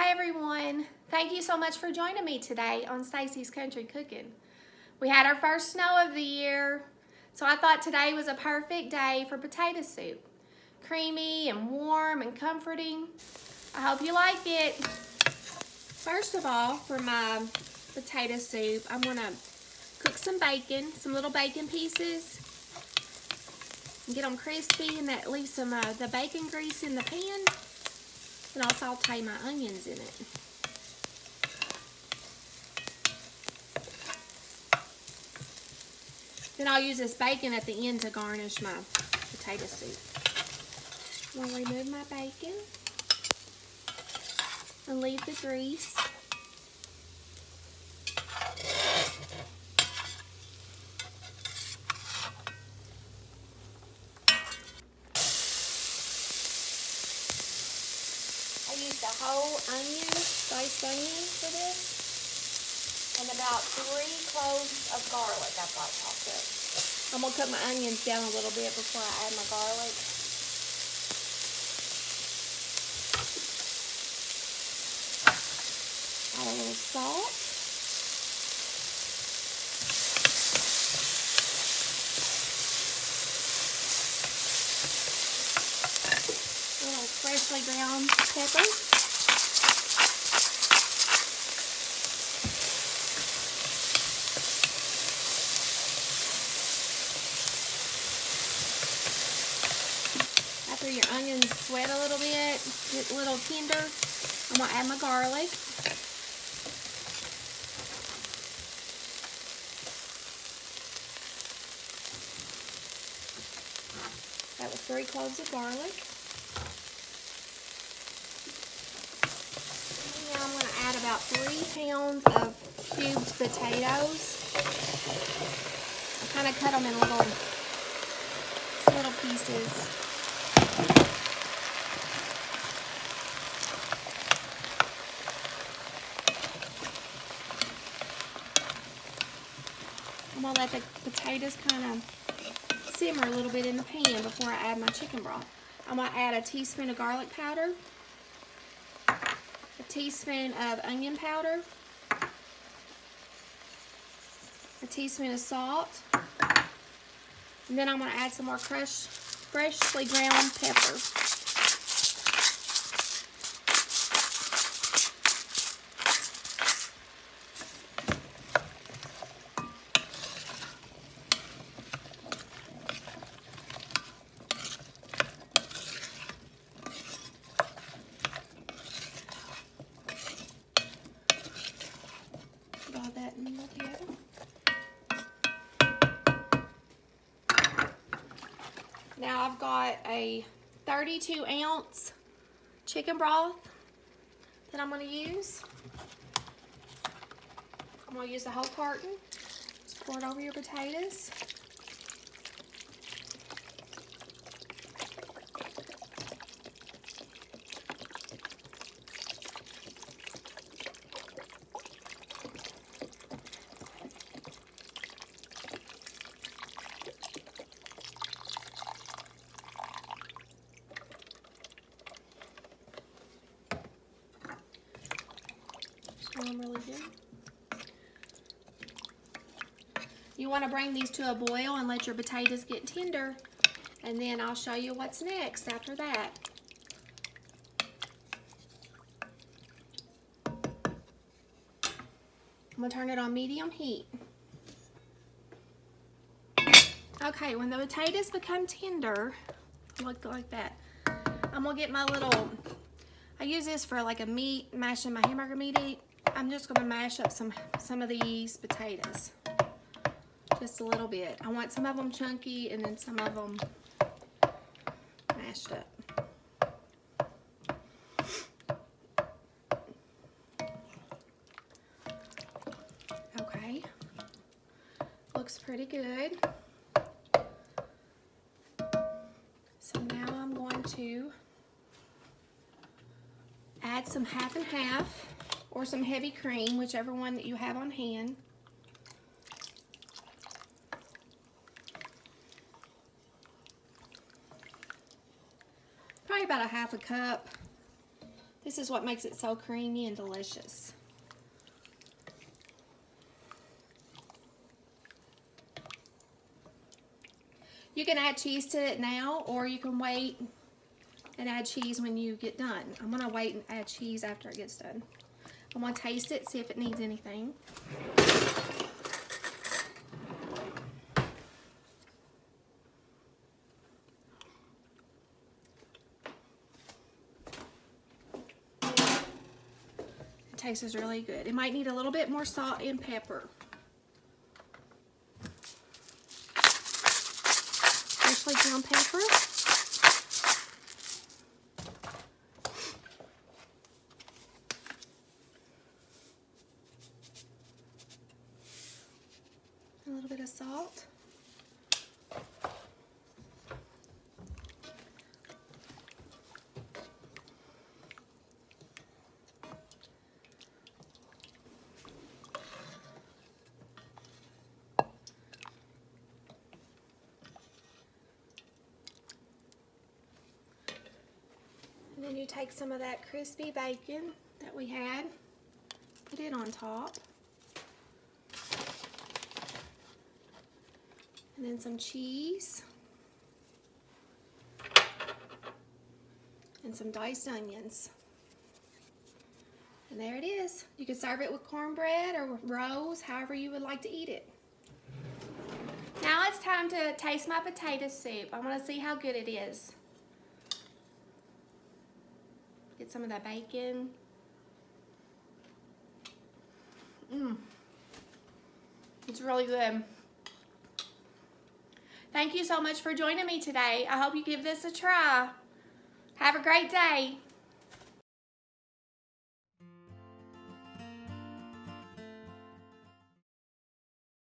Hi everyone. Thank you so much for joining me today on Stacy's Country Cooking. We had our first snow of the year, so I thought today was a perfect day for potato soup. Creamy and warm and comforting. I hope you like it. First of all, for my potato soup, I'm gonna cook some bacon, some little bacon pieces. And get them crispy and that leaves some the bacon grease in the pan. And I'll saute my onions in it. Then I'll use this bacon at the end to garnish my potato soup. I'm going to remove my bacon and leave the grease. I used a whole onion, diced onion for this, and about 3 cloves of garlic I've got chopped up. I'm going to cut my onions down a little bit before I add my garlic. Add a little salt. A little freshly ground pepper. After your onions sweat a little bit, get a little tender, I'm going to add my garlic. That was 3 cloves of garlic. And now I'm going to add about 3 pounds of cubed potatoes. I kind of cut them in little pieces. I'm going to let the potatoes kind of simmer a little bit in the pan before I add my chicken broth. I'm going to add a teaspoon of garlic powder, a teaspoon of onion powder, a teaspoon of salt, and then I'm going to add some more crushed, freshly ground pepper. Put all that in together. Now I've got a 32-ounce chicken broth that I'm going to use. I'm going to use the whole carton. Just pour it over your potatoes. Really good. You want to bring these to a boil and let your potatoes get tender, and then I'll show you what's next after that. I'm going to turn it on medium heat. Okay, when the potatoes become tender, look like that, I'm going to get my little, I use this for like a meat, mashing my hamburger meat. I'm just going to mash up some of these potatoes, just a little bit. I want some of them chunky and then some of them mashed up. Okay, looks pretty good. So now I'm going to add some half and half, or some heavy cream, whichever one that you have on hand. Probably about a half a cup. This is what makes it so creamy and delicious. You can add cheese to it now, or you can wait and add cheese when you get done. I'm gonna wait and add cheese after it gets done. I'm gonna taste it, see if it needs anything. It tastes really good. It might need a little bit more salt and pepper. Freshly ground pepper. A little bit of salt. And then you take some of that crispy bacon that we had, put it on top. And then some cheese. And some diced onions. And there it is. You can serve it with cornbread or with rolls, however you would like to eat it. Now it's time to taste my potato soup. I want to see how good it is. Get some of that bacon. It's really good. Thank you so much for joining me today. I hope you give this a try. Have a great day.